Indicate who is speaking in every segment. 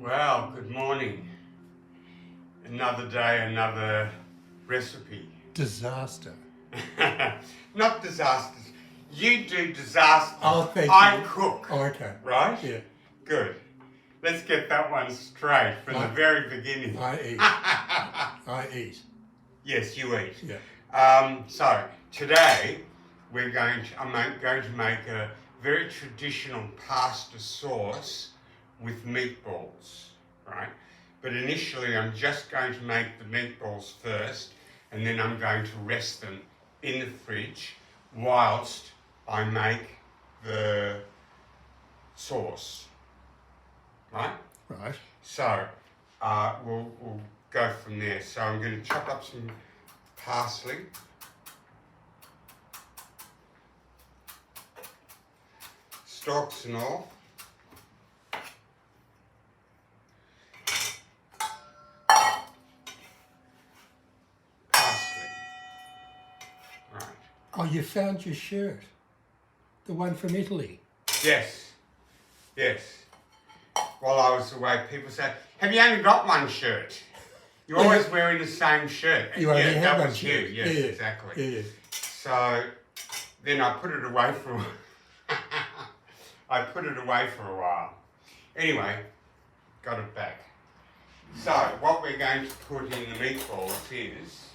Speaker 1: Well, good morning. Another day, another recipe.
Speaker 2: Disaster.
Speaker 1: Not disasters. You do disasters.
Speaker 2: Oh, thank
Speaker 1: I
Speaker 2: you.
Speaker 1: cook.
Speaker 2: Oh, okay.
Speaker 1: Right?
Speaker 2: Yeah.
Speaker 1: Good. Let's get that one straight from the very beginning.
Speaker 2: I eat. I eat.
Speaker 1: Yes, you eat.
Speaker 2: Yeah.
Speaker 1: So today I'm going to make a very traditional pasta sauce with meatballs, right? But initially I'm just going to make the meatballs first, and then I'm going to rest them in the fridge whilst I make the sauce, right?
Speaker 2: Right.
Speaker 1: So we'll go from there. So I'm going to chop up some parsley, stalks and all. Parsley. Right.
Speaker 2: Oh, you found your shirt. The one from Italy.
Speaker 1: Yes. Yes. While I was away, people say, "Have you only got one shirt? You're always wearing the same shirt."
Speaker 2: You only have
Speaker 1: that
Speaker 2: one
Speaker 1: was
Speaker 2: shirt.
Speaker 1: you. Yes,
Speaker 2: Yeah.
Speaker 1: exactly.
Speaker 2: Yeah.
Speaker 1: So then I put it away for a while. Anyway, got it back. So what we're going to put in the meatballs is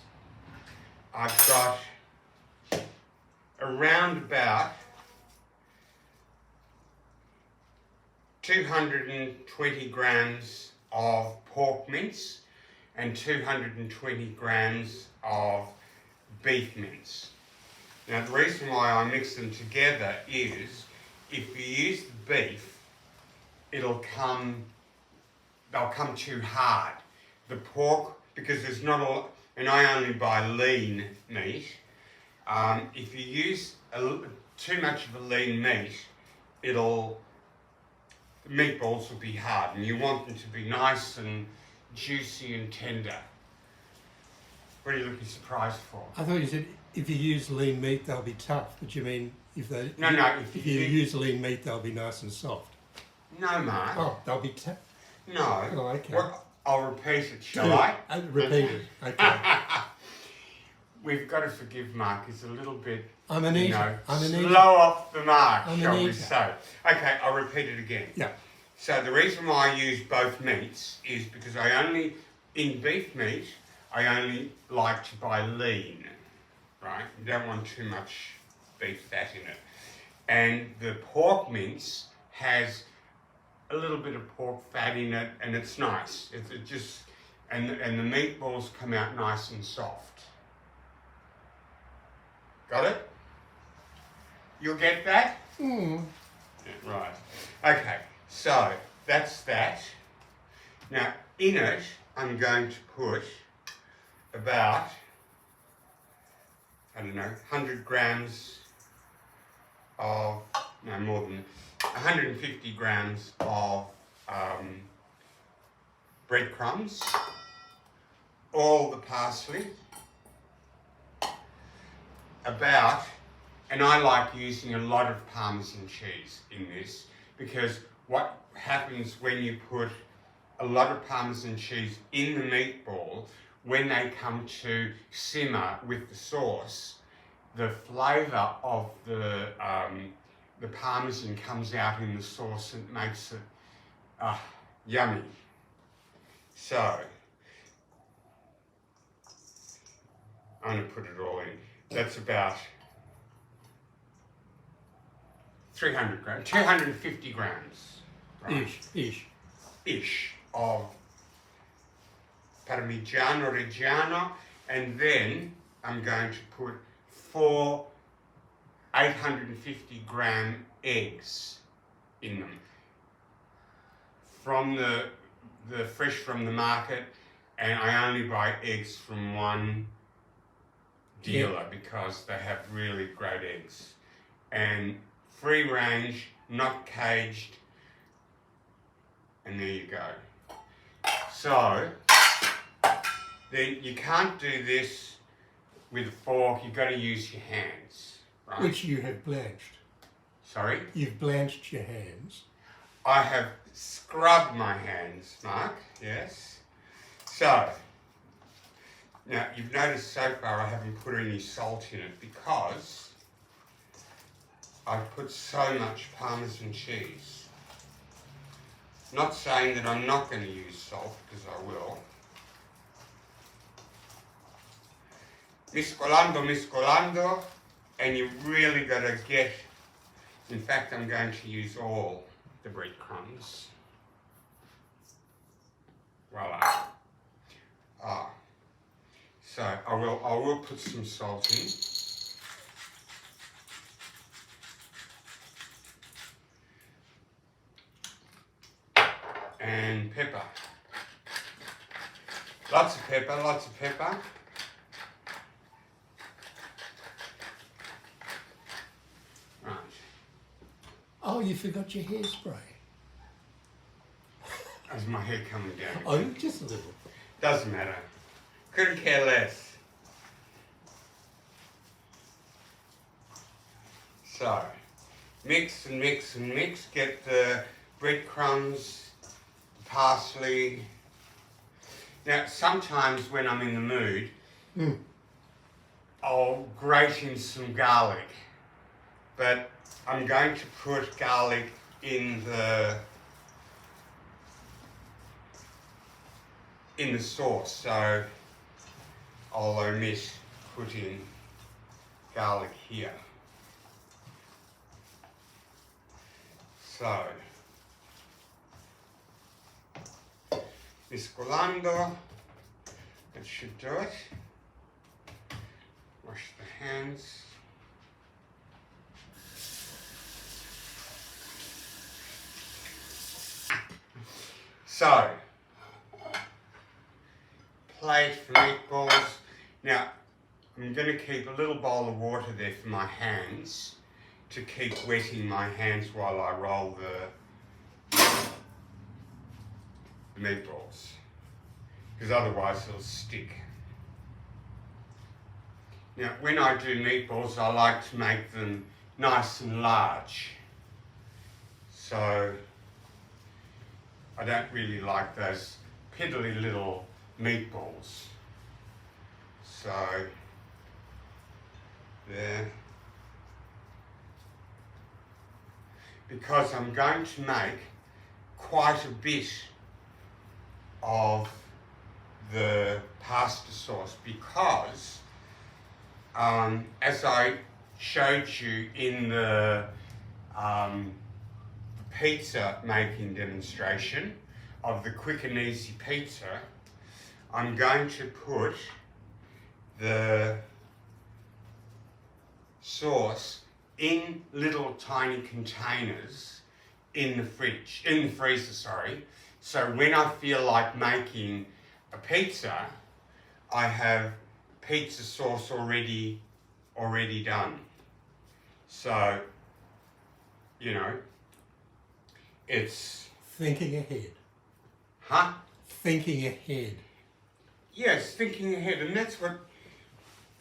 Speaker 1: I've got around about 220 grams of pork mince and 220 grams of beef mince. Now the reason why I mix them together is if you use the beef, they'll come too hard. The pork, because there's not a lot, and I only buy lean meat, if you use too much of a lean meat, the meatballs will be hard, and you want them to be nice and juicy and tender. What are you looking surprised for?
Speaker 2: I thought you said if you use lean meat, they'll be tough. But you mean if you use lean meat, they'll be nice and soft.
Speaker 1: No, Mark.
Speaker 2: Oh, they'll be tough.
Speaker 1: No.
Speaker 2: Oh, okay.
Speaker 1: I'll repeat it, shall I?
Speaker 2: Repeat it. Okay.
Speaker 1: We've got to forgive Mark. He's a little bit,
Speaker 2: I'm an eater.
Speaker 1: slow off the mark, shall we
Speaker 2: eater.
Speaker 1: say. Okay, I'll repeat it again.
Speaker 2: Yeah.
Speaker 1: So the reason why I use both meats is because in beef meat, I only like to buy lean, right? You don't want too much beef fat in it. And the pork mince has a little bit of pork fat in it, and it's nice. And the meatballs come out nice and soft. Got it? You'll get that?
Speaker 2: Mm.
Speaker 1: Yeah, right. Okay, so that's that. Now, in it, I'm going to put about, 100 grams of, no more than 150 grams of breadcrumbs, all the parsley, and I like using a lot of Parmesan cheese in this, because what happens when you put a lot of Parmesan cheese in the meatball, when they come to simmer with the sauce, the flavour of the Parmesan comes out in the sauce and makes it yummy. So, I'm going to put it all in. That's about 300 grams, 250 grams. Right? Ish of Parmigiano Reggiano, and then I'm going to put 4 850 gram eggs in them. From the fresh from the market, and I only buy eggs from one dealer because they have really great eggs. And free range, not caged, and there you go. So, then you can't do this with a fork, you've got to use your hands, right?
Speaker 2: Which you have blanched.
Speaker 1: Sorry?
Speaker 2: You've blanched your hands.
Speaker 1: I have scrubbed my hands, Mark, yes. So, now you've noticed so far I haven't put any salt in it because I've put so much Parmesan cheese. Not saying that I'm not going to use salt, because I will. Miscolando, and you really got to get, in fact I'm going to use all the breadcrumbs. Voila. So I will put some salt in. And pepper. Lots of pepper, lots of pepper. Right.
Speaker 2: Oh, you forgot your hairspray.
Speaker 1: Is my hair coming down?
Speaker 2: Oh, just a little.
Speaker 1: Doesn't matter. Couldn't care less. So, mix and mix and mix. Get the breadcrumbs, the parsley. Now, sometimes when I'm in the mood, I'll grate in some garlic. But I'm going to put garlic in the sauce, so I'll omit putting garlic here. So, mescolando, that should do it. Wash the hands. So, plate for meatballs. Now, I'm going to keep a little bowl of water there for my hands to keep wetting my hands while I roll the meatballs, because otherwise they'll stick. Now, when I do meatballs, I like to make them nice and large. So, I don't really like those piddly little meatballs. So, there. Because I'm going to make quite a bit of the pasta sauce, because as I showed you in the pizza making demonstration of the quick and easy pizza, I'm going to put the sauce in little tiny containers in the freezer, so when I feel like making a pizza, I have pizza sauce already done. So, you know, it's...
Speaker 2: Thinking ahead.
Speaker 1: Huh?
Speaker 2: Thinking ahead.
Speaker 1: Yes, thinking ahead, and that's what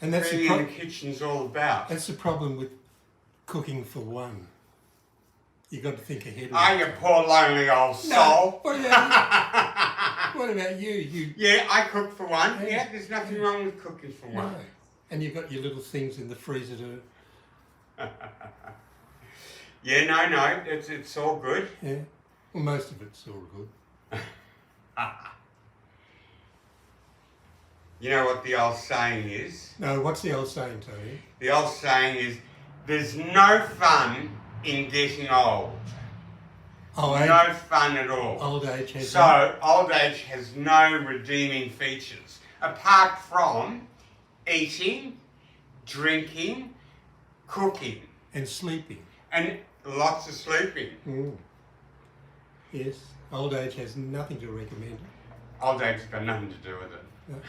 Speaker 2: and that's
Speaker 1: being in the kitchen's all about.
Speaker 2: That's the problem with cooking for one. You got to think ahead.
Speaker 1: You poor lonely old soul.
Speaker 2: What about what about you?
Speaker 1: Yeah, I cook for one. Yeah, there's nothing wrong with cooking for one.
Speaker 2: No. And you've got your little things in the freezer to...
Speaker 1: Yeah, no, it's all good.
Speaker 2: Yeah, well, most of it's all good.
Speaker 1: You know what the old saying is?
Speaker 2: No, what's the old saying, Tony?
Speaker 1: The old saying is, there's no fun in getting old. No fun at all.
Speaker 2: Old age has...
Speaker 1: Old age has no redeeming features, apart from eating, drinking, cooking.
Speaker 2: And sleeping.
Speaker 1: And lots of sleeping.
Speaker 2: Mm. Yes, old age has nothing to recommend.
Speaker 1: Old age has got nothing to do with it.
Speaker 2: No.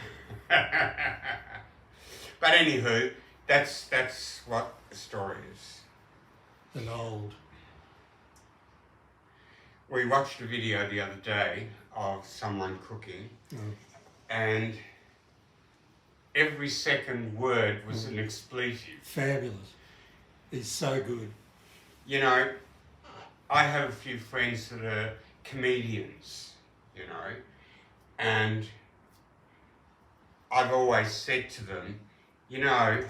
Speaker 1: But anywho, that's what the story is.
Speaker 2: And old.
Speaker 1: We watched a video the other day of someone cooking, and every second word was an expletive.
Speaker 2: Fabulous. It's so good.
Speaker 1: You know, I have a few friends that are comedians, you know, and I've always said to them, you know,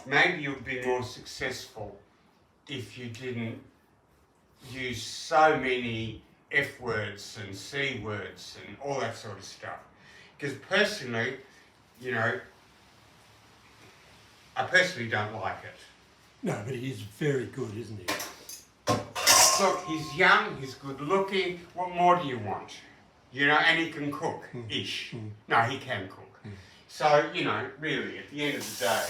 Speaker 1: maybe you'd be more successful if you didn't use so many F words and C words and all that sort of stuff. Because personally, you know, I personally don't like it.
Speaker 2: No, but he's very good, isn't he?
Speaker 1: Look, he's young, he's good looking, what more do you want? You know, and he can cook, ish. No, he can cook. So, you know, really, at the end of the day,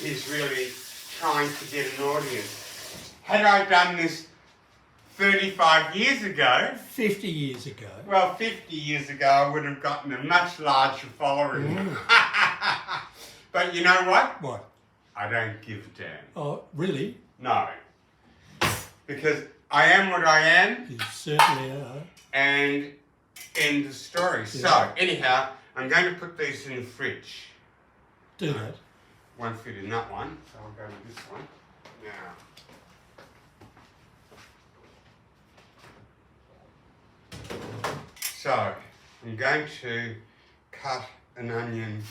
Speaker 1: he's really trying to get an audience. Had I done this 35 years ago...
Speaker 2: 50 years ago.
Speaker 1: Well, 50 years ago, I would have gotten a much larger following. But you know what?
Speaker 2: What?
Speaker 1: I don't give a damn.
Speaker 2: Oh, really?
Speaker 1: No. Because I am what I am.
Speaker 2: You certainly are.
Speaker 1: And end of story.
Speaker 2: Yeah.
Speaker 1: So, anyhow, I'm going to put these in the fridge.
Speaker 2: Do that.
Speaker 1: Won't fit in that one, so I'll go with this one. Now. So, I'm going to cut an onion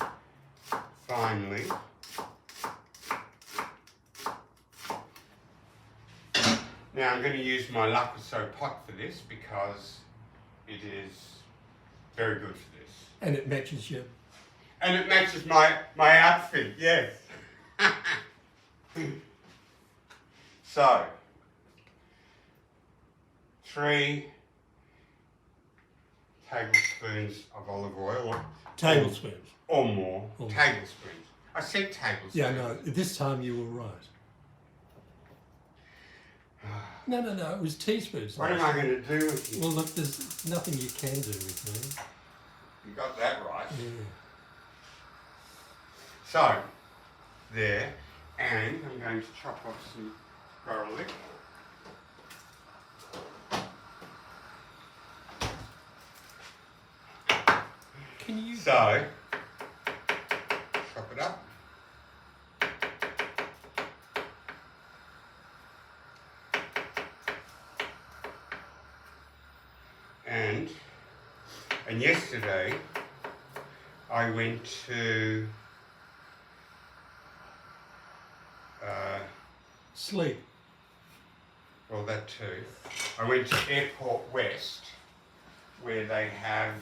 Speaker 1: finely. Now I'm going to use my Longo pot for this because it is very good for this.
Speaker 2: And it matches you.
Speaker 1: And it matches my outfit, yes. So, 3 tablespoons of olive oil.
Speaker 2: Tablespoons.
Speaker 1: Or more.
Speaker 2: Or more.
Speaker 1: Tablespoons. I said tablespoons.
Speaker 2: Yeah, no, this time you were right. No, it was teaspoons.
Speaker 1: What am I going to do with you?
Speaker 2: Well, look, there's nothing you can do with me.
Speaker 1: You got that right.
Speaker 2: Yeah.
Speaker 1: So, there, and I'm going to chop off some garlic.
Speaker 2: Can you...
Speaker 1: So, chop it up. And yesterday I went to
Speaker 2: Sleep.
Speaker 1: Well, that too. I went to Airport West, where they have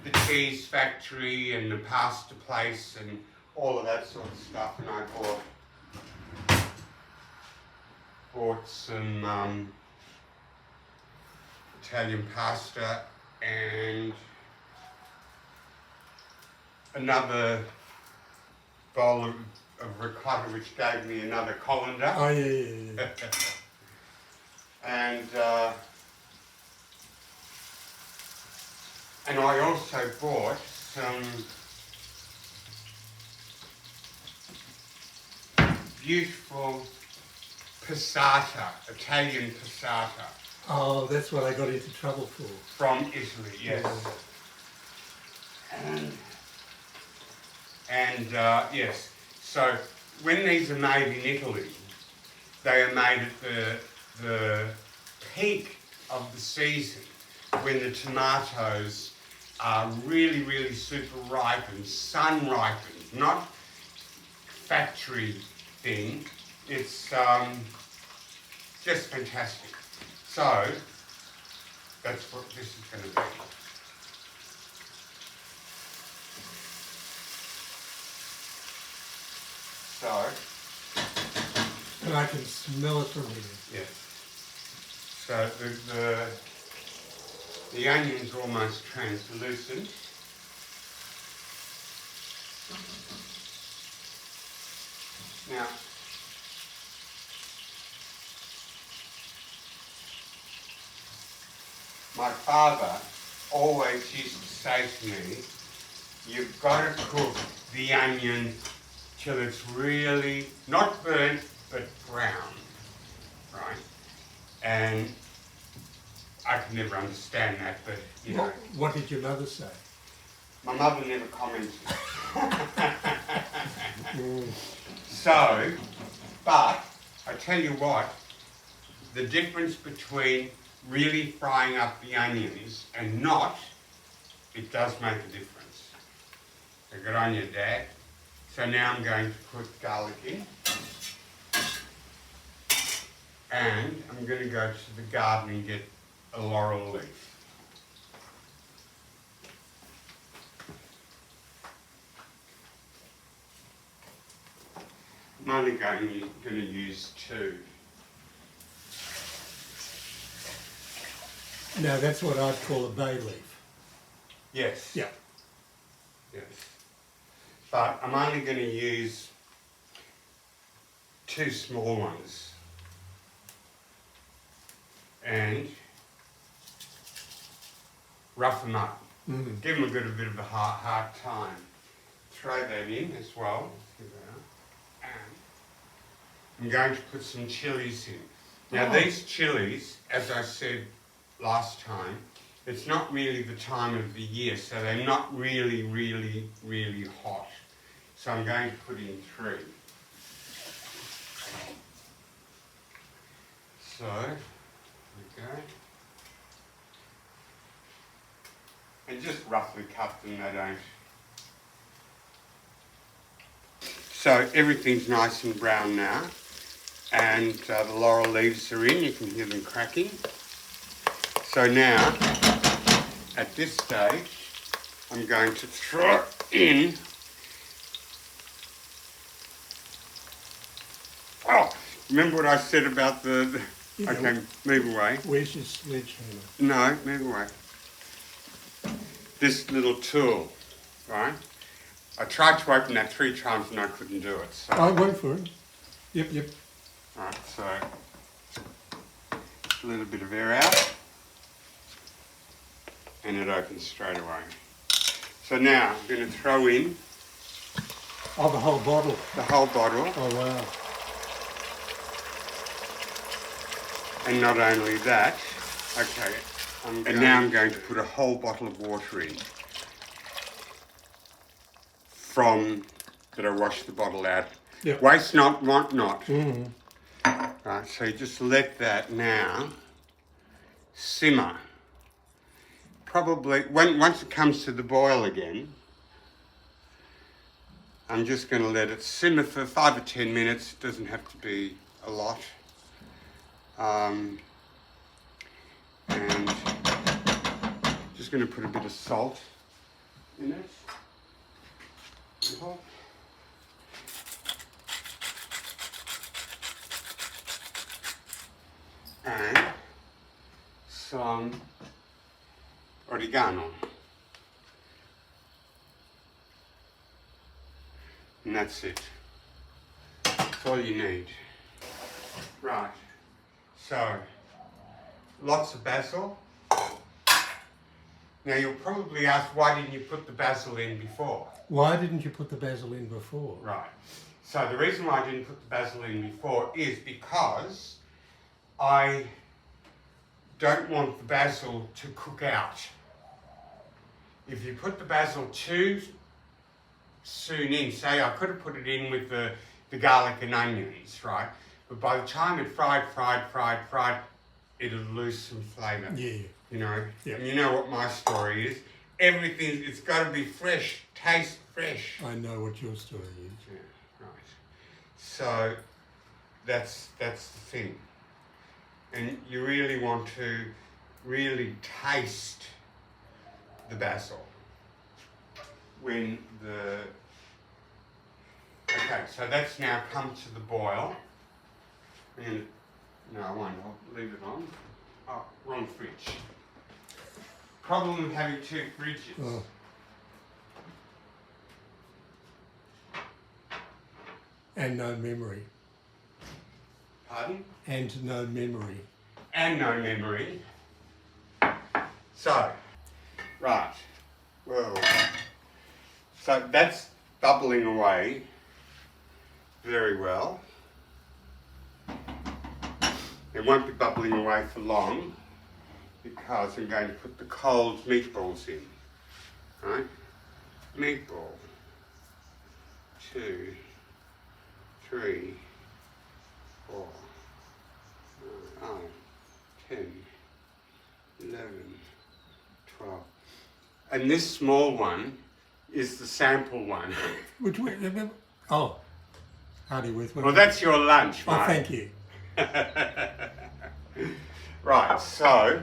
Speaker 1: the cheese factory and the pasta place and all of that sort of stuff, and I bought some Italian pasta and another bowl of ricotta, which gave me another colander.
Speaker 2: Oh, yeah.
Speaker 1: And I also bought some beautiful passata, Italian passata.
Speaker 2: Oh, that's what I got into trouble for.
Speaker 1: From Italy, yes.
Speaker 2: Yeah.
Speaker 1: Yes, so when these are made in Italy, they are made at the peak of the season, when the tomatoes are really, really super ripened, sun ripened, not factory thing. It's just fantastic. So, that's what this is going to be. So,
Speaker 2: And I can smell it from here.
Speaker 1: yes. So the onion's almost translucent. Now, my father always used to say to me, you've got to cook the onion till it's really, not burnt, but brown, right? And I could never understand that, but, you know.
Speaker 2: What did your mother say?
Speaker 1: My mother never commented. So, but I tell you what, the difference between really frying up the onions and not, it does make a difference. So good on you, Dad. So now I'm going to put garlic in. And I'm going to go to the garden and get a laurel leaf. I'm only going to use 2.
Speaker 2: Now that's what I'd call a bay leaf.
Speaker 1: Yes.
Speaker 2: Yeah.
Speaker 1: Yes. But I'm only going to use 2 small ones. And rough them up.
Speaker 2: Mm.
Speaker 1: Give them a bit of a hard time. Throw that in as well. And I'm going to put some chilies in. Now these chilies, as I said last time, it's not really the time of the year, so they're not really, really, really hot. So I'm going to put in 3. So, there we go. And just roughly cut them, they don't. So everything's nice and brown now, and the laurel leaves are in, you can hear them cracking. So now, at this stage, I'm going to throw in, oh, remember what I said about the
Speaker 2: Yeah.
Speaker 1: okay, move away.
Speaker 2: Where's your sledgehammer?
Speaker 1: No, move away. This little tool, right? I tried to open that 3 times and I couldn't do it. So.
Speaker 2: I went for it. Yep.
Speaker 1: Right, so a little bit of air out and it opens straight away. So now I'm going to throw in
Speaker 2: Oh, the whole bottle.
Speaker 1: the whole bottle,
Speaker 2: Oh, wow.
Speaker 1: and not only that, okay, and now I'm going to put a whole bottle of water in from that I washed the bottle out.
Speaker 2: Yep.
Speaker 1: Waste not, want not.
Speaker 2: Mm.
Speaker 1: Right, so you just let that now simmer. Probably, once it comes to the boil again, I'm just going to let it simmer for 5 or 10 minutes. It doesn't have to be a lot. And just going to put a bit of salt in it. And some oregano. And that's it. That's all you need. Right. So, lots of basil. Now you'll probably ask, why didn't you put the basil in before?
Speaker 2: Why didn't you put the basil in before?
Speaker 1: Right. So the reason why I didn't put the basil in before is because I don't want the basil to cook out. If you put the basil too soon in, say I could have put it in with the garlic and onions, right? But by the time it fried, it'll lose some flavour.
Speaker 2: Yeah.
Speaker 1: You know?
Speaker 2: Yeah.
Speaker 1: And you know what my story is. Everything, it's got to be fresh, taste fresh.
Speaker 2: I know what your story is.
Speaker 1: Yeah, right. So that's the thing. And you really want to really taste the basil when the... Okay, so that's now come to the boil. And no, I won't. I'll leave it on. Oh, wrong fridge. Problem with having 2 fridges.
Speaker 2: Oh. And no memory.
Speaker 1: Pardon?
Speaker 2: And no memory.
Speaker 1: And no memory. So, right. Well, so that's bubbling away very well. It won't be bubbling away for long because I'm going to put the cold meatballs in. Right? Meatball. 2, 3, 4, 9, 10, 11, 12. And this small one is the sample one.
Speaker 2: Which one? Oh, hardly worth
Speaker 1: Well, that's your lunch, mate.
Speaker 2: Oh, thank you.
Speaker 1: Right, so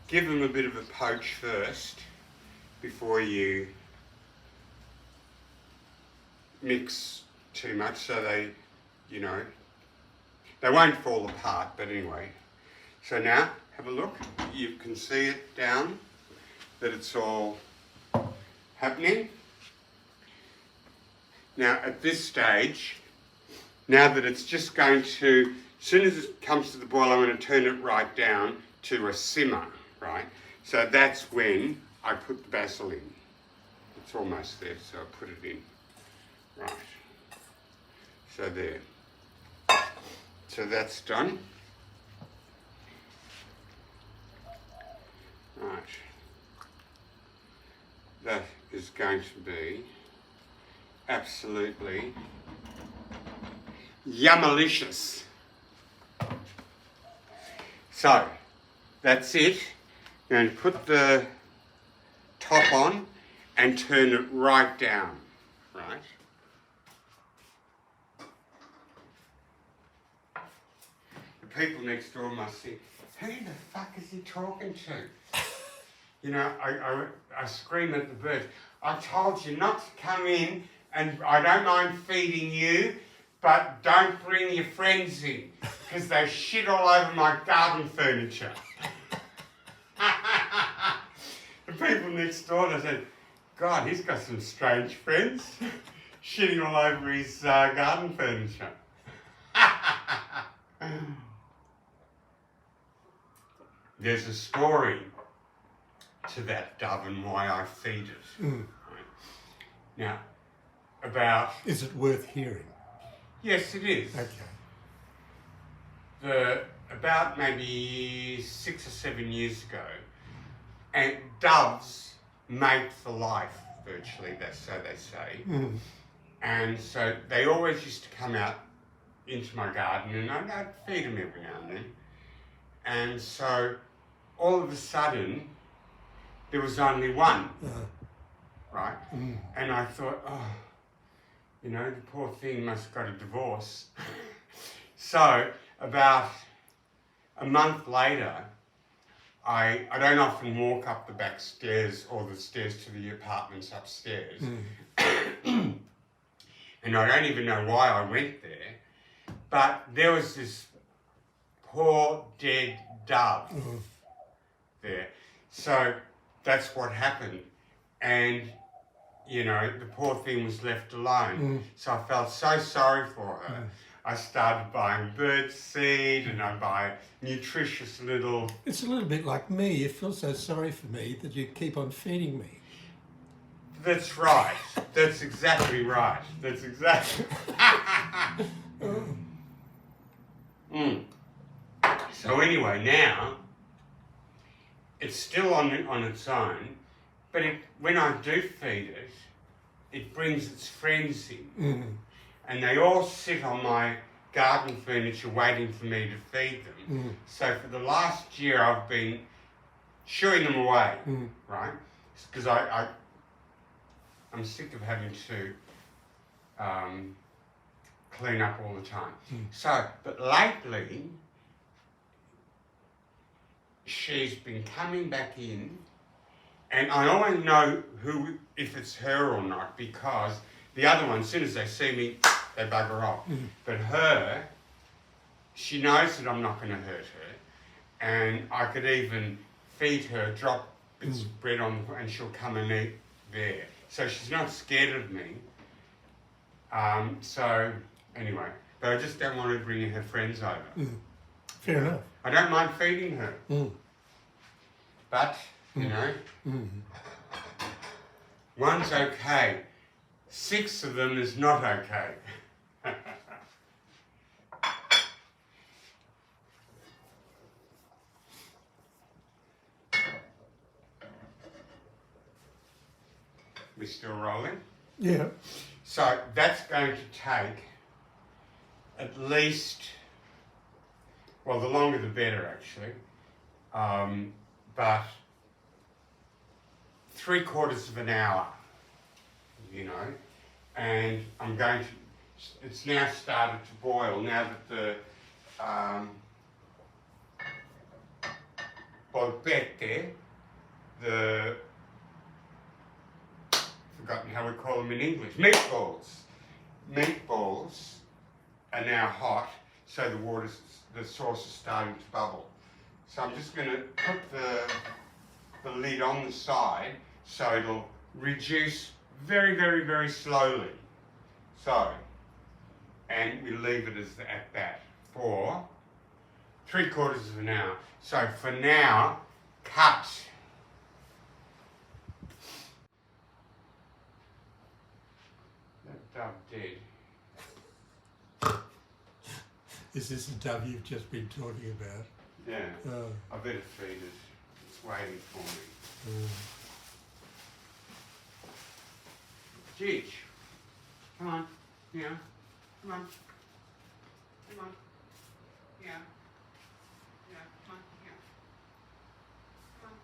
Speaker 1: give them a bit of a poach first before you mix too much, so they, you know, they won't fall apart, but anyway. So now, have a look. You can see it down, that it's all happening. Now, at this stage, now that it's just going to, as soon as it comes to the boil, I'm going to turn it right down to a simmer, right? So that's when I put the basil in. It's almost there, so I put it in. Right. So there. So that's done. Right. That is going to be absolutely yummalicious. So, that's it. I'm going to put the top on and turn it right down, right? The people next door must think, who the fuck is he talking to? You know, I scream at the birds. I told you not to come in, and I don't mind feeding you, but don't bring your friends in, because they shit all over my garden furniture. The people next door, they said, God, he's got some strange friends, shitting all over his garden furniture. There's a story to that dove and why I feed it. Right? Now, about...
Speaker 2: Is it worth hearing?
Speaker 1: Yes, it is.
Speaker 2: Okay.
Speaker 1: About maybe 6 or 7 years ago, and doves mate for life, virtually, that's so they say. And so they always used to come out into my garden, and I'd feed them every now and then. And so all of a sudden, there was only one, right? And I thought, oh, you know, the poor thing must have got a divorce. So about a month later, I don't often walk up the back stairs or the stairs to the apartments upstairs. And I don't even know why I went there, but there was this poor dead dove there. So that's what happened. And, you know, the poor thing was left alone. So I felt so sorry for her. I started buying bird seed, and I buy nutritious little...
Speaker 2: It's a little bit like me. You feel so sorry for me that you keep on feeding me.
Speaker 1: That's right. That's exactly right. That's exactly... So anyway, now, it's still on its own, but when I do feed it, it brings its friends in. And they all sit on my garden furniture waiting for me to feed them. So for the last year, I've been shooing them away, right? Because I'm sick of having to clean up all the time. So, but lately, she's been coming back in, and I always know if it's her or not, because the other one, as soon as they see me, they bugger off. But her, she knows that I'm not going to hurt her, and I could even feed her, drop bits of bread on, and she'll come and eat there. So she's not scared of me. So anyway, but I just don't want her bringing her friends over.
Speaker 2: Fair enough.
Speaker 1: I don't mind feeding her, but you know, one's okay. 6 of them is not okay. We still rolling?
Speaker 2: Yeah.
Speaker 1: So that's going to take at least, well, the longer the better actually, but 3/4 of an hour, you know, and I'm going to, it's now started to boil now that the polpette, the, forgotten how we call them in English, meatballs are now hot, so the sauce is starting to bubble. So I'm just going to put the lid on the side so it'll reduce very, very, very slowly. So, and we leave it at that for 3/4 of an hour. So for now, cut. That dove dead.
Speaker 2: Is this the dove you've just been talking about?
Speaker 1: Yeah.
Speaker 2: Oh.
Speaker 1: I better feed it. It's waiting for me. Gigi, come on. Yeah. Come on. Come on. Yeah. Yeah. Come on. Yeah. Come on.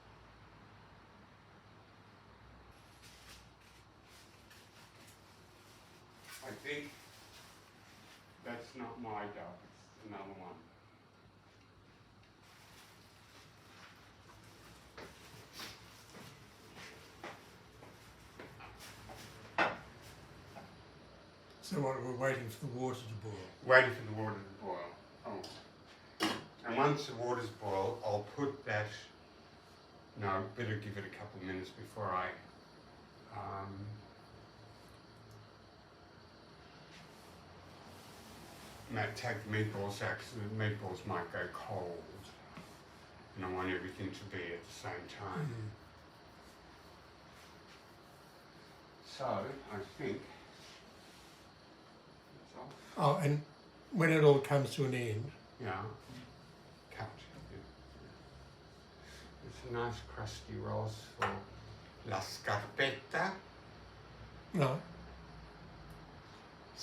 Speaker 1: I think that's not my dog. It's another one.
Speaker 2: So what, we're waiting for the water to boil?
Speaker 1: Waiting for the water to boil. Oh. And once the water's boiled, I'll put that, no, better give it a couple of minutes before I take the meatballs out, because the meatballs might go cold. And I want everything to be at the same time. So, I think that's all.
Speaker 2: Oh, and when it all comes to an end,
Speaker 1: Yeah, cut. Yeah. It's a nice crusty rolls for la scarpetta.
Speaker 2: no.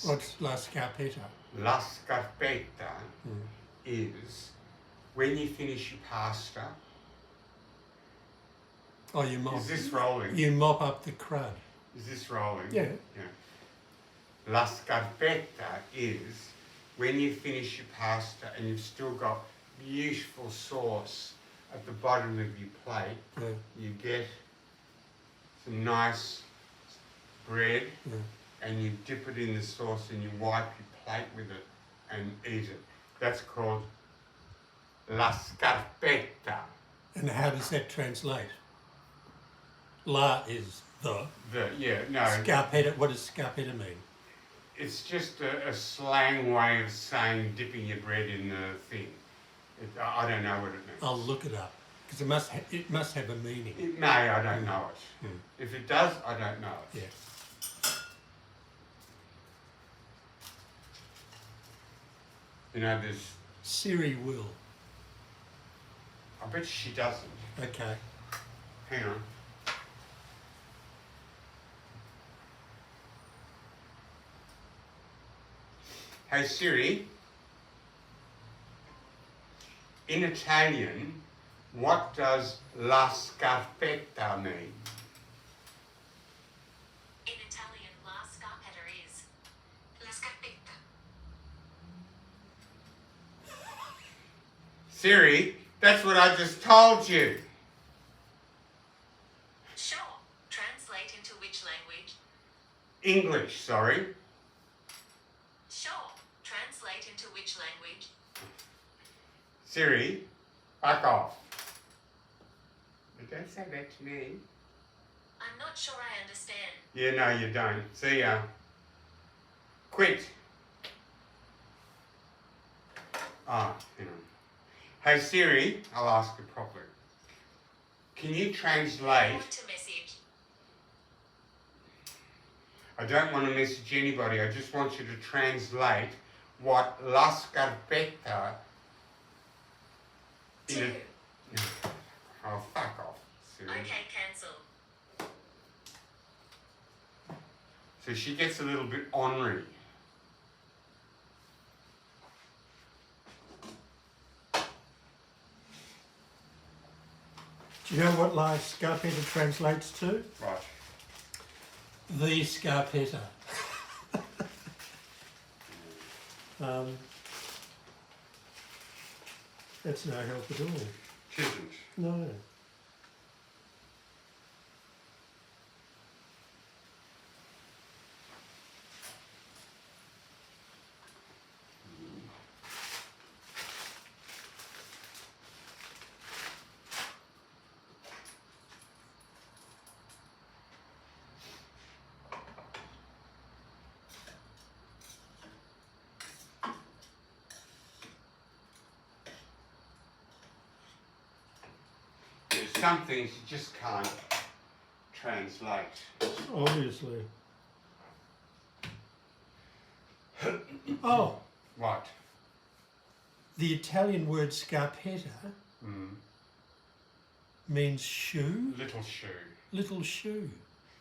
Speaker 2: What's la scarpetta?
Speaker 1: La scarpetta is when you finish your pasta.
Speaker 2: Oh, you mop.
Speaker 1: Is this rolling?
Speaker 2: You mop up the crud.
Speaker 1: Is this rolling?
Speaker 2: Yeah.
Speaker 1: Yeah. La scarpetta is when you finish your pasta and you've still got beautiful sauce at the bottom of your plate.
Speaker 2: Yeah.
Speaker 1: You get some nice bread.
Speaker 2: Yeah.
Speaker 1: And you dip it in the sauce and you wipe your plate with it and eat it. That's called la scarpetta.
Speaker 2: And how does that translate? La is the. Scarpetta, what does scarpetta mean?
Speaker 1: It's just a slang way of saying dipping your bread in the thing. I don't know what it means.
Speaker 2: I'll look it up, because it must have a meaning.
Speaker 1: It may, I don't know it. If it does, I don't know it.
Speaker 2: Yeah.
Speaker 1: You know, there's...
Speaker 2: Siri will.
Speaker 1: I bet she doesn't.
Speaker 2: Okay.
Speaker 1: Hang on. Hey Siri, in Italian, what does la scarpetta mean?
Speaker 3: In Italian, la scarpetta is la scarpetta.
Speaker 1: Siri, that's what I just told you.
Speaker 3: Sure. Translate into which language?
Speaker 1: English, sorry.
Speaker 3: Sure. Translate into which language?
Speaker 1: Siri, back off. But don't say that to me.
Speaker 3: I'm not sure I understand.
Speaker 1: Yeah, no, you don't. See ya. Quit. Ah, hang on. Hey Siri, I'll ask it properly. Can you
Speaker 3: I
Speaker 1: translate?
Speaker 3: want to message.
Speaker 1: I don't want to message anybody. I just want you to translate what la scarpetta
Speaker 3: To.
Speaker 1: Oh, fuck off, Siri.
Speaker 3: Okay, cancel.
Speaker 1: So she gets a little bit ornery.
Speaker 2: You know what la scarpetta translates to?
Speaker 1: Right.
Speaker 2: The scarpetta. That's no help at all.
Speaker 1: Tisn't.
Speaker 2: No.
Speaker 1: There's some things you just can't translate.
Speaker 2: Obviously. Oh,
Speaker 1: What?
Speaker 2: the Italian word scarpetta means shoe,
Speaker 1: Little shoe.
Speaker 2: little shoe.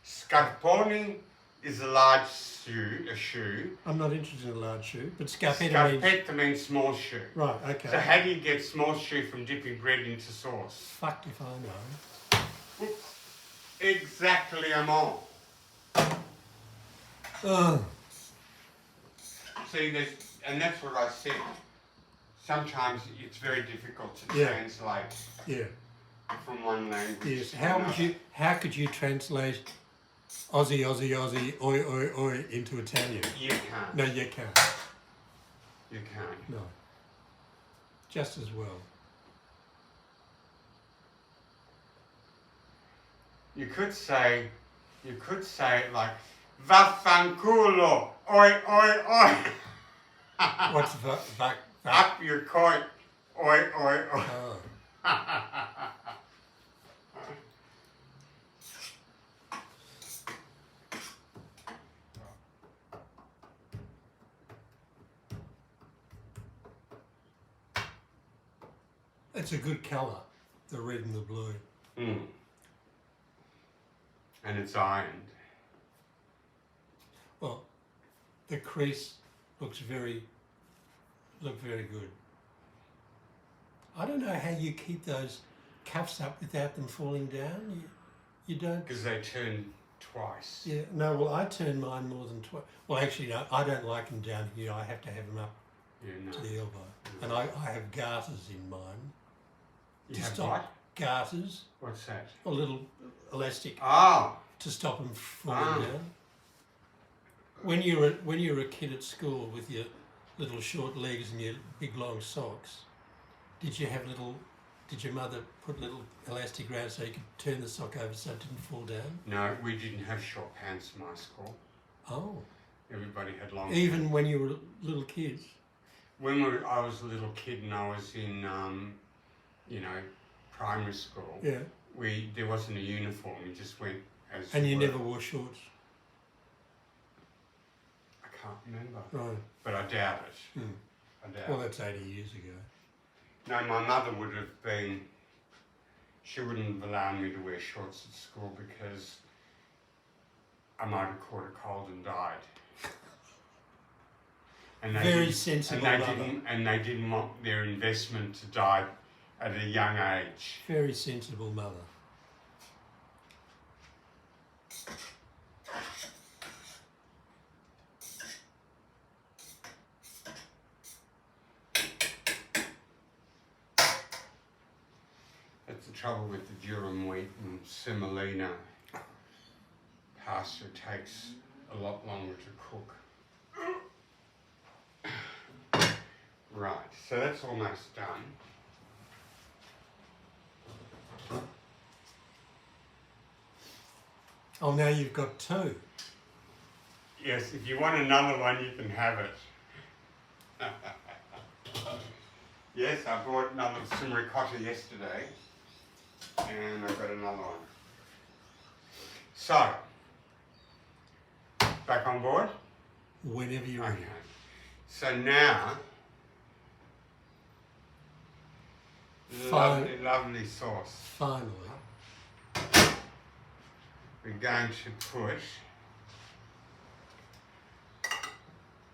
Speaker 1: Scarpone is a large shoe,
Speaker 2: I'm not interested in a large shoe, but scarpetta means...
Speaker 1: Scarpetta means small shoe.
Speaker 2: Right, okay.
Speaker 1: So how do you get small shoe from dipping bread into sauce?
Speaker 2: Fucked if I know.
Speaker 1: Oops. Exactly, I'm on.
Speaker 2: Oh,
Speaker 1: See, and that's what I said. Sometimes it's very difficult to
Speaker 2: Yeah.
Speaker 1: translate
Speaker 2: yeah.
Speaker 1: from one language
Speaker 2: Yes.
Speaker 1: to
Speaker 2: How
Speaker 1: another.
Speaker 2: could you translate Aussie, Aussie, Aussie, oi, oi, oi into Italian?
Speaker 1: You can't.
Speaker 2: No, you can't.
Speaker 1: You can't.
Speaker 2: No. Just as well.
Speaker 1: You could say it like vaffanculo, oi, oi, oi.
Speaker 2: What's vac?
Speaker 1: Up your coat, oi, oi, oi.
Speaker 2: Oh. It's a good colour, the red and the blue.
Speaker 1: Mm. And it's ironed.
Speaker 2: Well, the crease looks very good. I don't know how you keep those cuffs up without them falling down. You don't.
Speaker 1: Because they turn twice.
Speaker 2: Yeah. No. Well, I turn mine more than twice. Well, actually, no. I don't like them down here. I have to have them up
Speaker 1: Yeah, no.
Speaker 2: to the elbow, and I have garters in mine.
Speaker 1: You
Speaker 2: to
Speaker 1: have
Speaker 2: stop
Speaker 1: what?
Speaker 2: garters,
Speaker 1: What's that?
Speaker 2: a little elastic
Speaker 1: Oh,
Speaker 2: to stop them falling down. When you were a kid at school with your little short legs and your big long socks, did your mother put little elastic around so you could turn the sock over so it didn't fall down?
Speaker 1: no, we didn't have short pants in my school.
Speaker 2: Oh.
Speaker 1: Everybody had long
Speaker 2: Even
Speaker 1: pants.
Speaker 2: when you were little kids?
Speaker 1: When I was a little kid and I was in, primary school,
Speaker 2: Yeah.
Speaker 1: there wasn't a uniform. You just went as
Speaker 2: And you
Speaker 1: were.
Speaker 2: never wore shorts?
Speaker 1: I can't remember,
Speaker 2: Right.
Speaker 1: but I doubt it.
Speaker 2: Hmm.
Speaker 1: I doubt
Speaker 2: Well,
Speaker 1: it.
Speaker 2: that's 80 years ago.
Speaker 1: No, my mother would have been. She wouldn't have allowed me to wear shorts at school because I might have caught a cold and died. And
Speaker 2: Very sensible mother.
Speaker 1: And they didn't want their investment to die at a young age.
Speaker 2: Very sensible mother.
Speaker 1: That's the trouble with the durum wheat and semolina pasta. It takes a lot longer to cook. Right, so that's almost done.
Speaker 2: Oh, now you've got two.
Speaker 1: Yes, if you want another one, you can have it. Yes, I bought some ricotta yesterday, and I've got another one. So, back on board?
Speaker 2: Whenever you're ready.
Speaker 1: Okay. So now,
Speaker 2: Fine.
Speaker 1: lovely sauce.
Speaker 2: Finally.
Speaker 1: We're going to put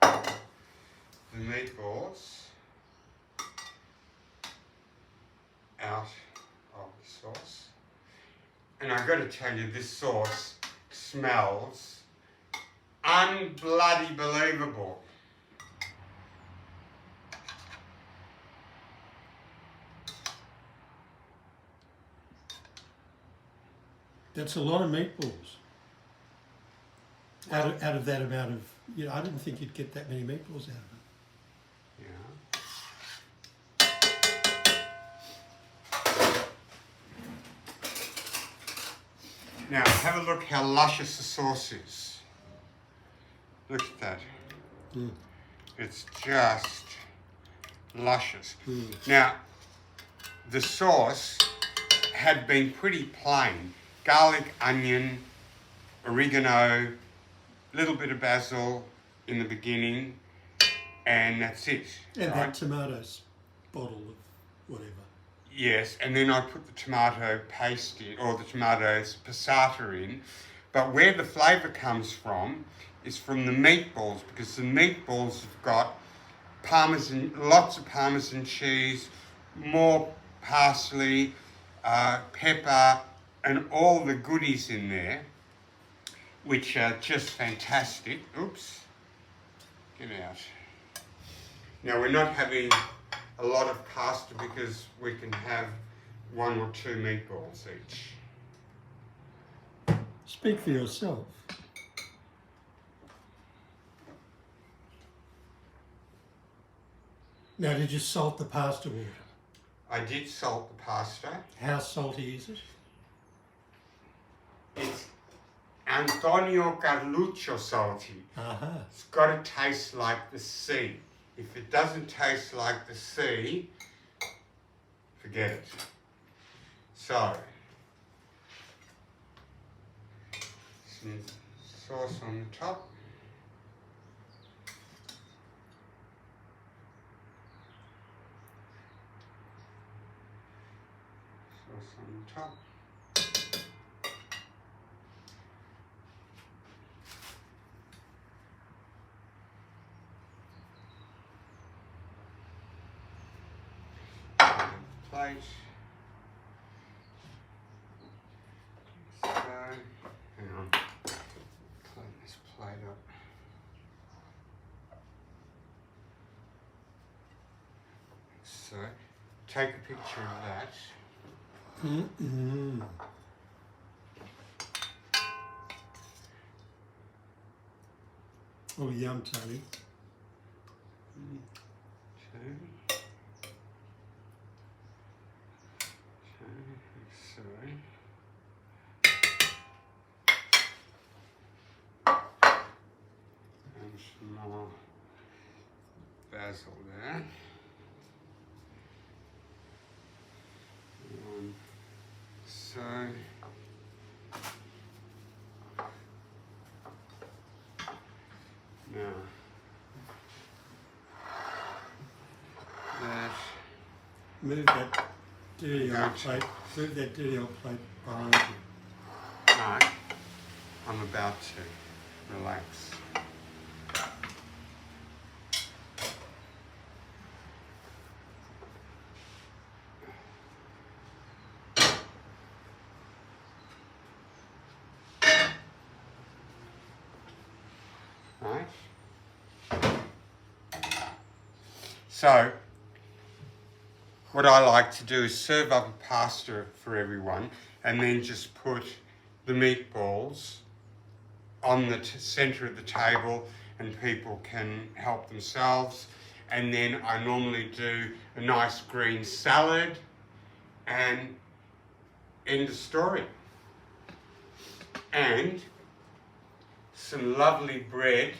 Speaker 1: the meatballs out of the sauce. And I've got to tell you, this sauce smells unbloody believable.
Speaker 2: That's a lot of meatballs. Out of that amount of, I didn't think you'd get that many meatballs out of it.
Speaker 1: Yeah. Now have a look how luscious the sauce is. Look at that.
Speaker 2: Mm.
Speaker 1: It's just luscious.
Speaker 2: Mm.
Speaker 1: Now, the sauce had been pretty plain. Garlic, onion, oregano, little bit of basil in the beginning, and that's it.
Speaker 2: And
Speaker 1: right?
Speaker 2: that tomatoes bottle of whatever.
Speaker 1: Yes, and then I put the tomato paste in, or the tomatoes passata in. But where the flavour comes from is from the meatballs, because the meatballs have got parmesan, lots of parmesan cheese, more parsley, pepper, and all the goodies in there, which are just fantastic. Oops, get out. Now we're not having a lot of pasta because we can have 1 or 2 meatballs each.
Speaker 2: Speak for yourself. Now, did you salt the pasta water?
Speaker 1: I did salt the pasta.
Speaker 2: How salty is it?
Speaker 1: It's Antonio Carluccio salty.
Speaker 2: Uh-huh.
Speaker 1: It's got to taste like the sea. If it doesn't taste like the sea, forget it. So, some sauce on the top. Sauce on the top. Plate. So, hang on. Clean this plate up. So, take a picture of that.
Speaker 2: Mm-mm. Oh, yum, Tony.
Speaker 1: 2. Sorry. And some more basil there. So now that
Speaker 2: Move that dirty old plate. Move that dirty old plate behind you.
Speaker 1: no, I'm about to relax. Right. So, what I like to do is serve up a pasta for everyone and then just put the meatballs on the centre of the table and people can help themselves. And then I normally do a nice green salad and end of story. And some lovely bread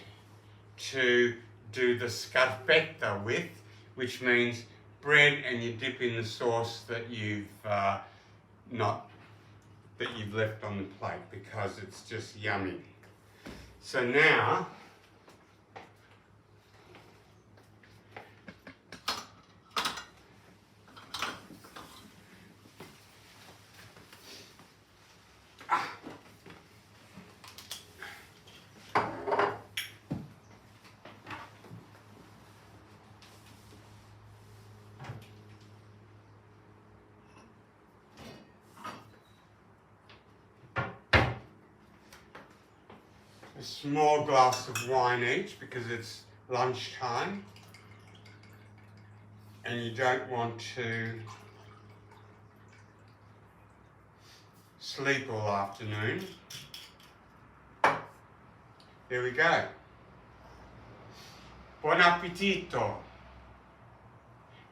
Speaker 1: to do the scarpetta with, which means bread and you dip in the sauce that you've left on the plate, because it's just yummy. So now a small glass of wine each because it's lunchtime and you don't want to sleep all afternoon. There we go. Buon appetito.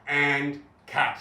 Speaker 1: And cut.